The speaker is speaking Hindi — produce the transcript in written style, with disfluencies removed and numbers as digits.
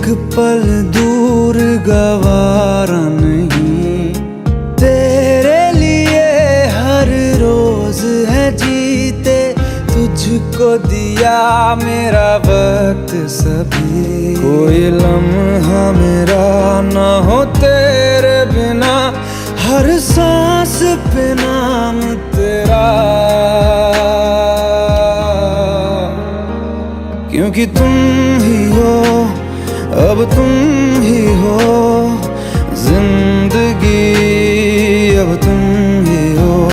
पल दूर गवारा नहीं, तेरे लिए हर रोज है जीते, तुझको दिया मेरा वक्त सभी। कोई लम्हा मेरा ना हो तेरे बिना, हर सांस पे नाम तेरा, क्योंकि तुम ही हो, अब तुम ही हो जिंदगी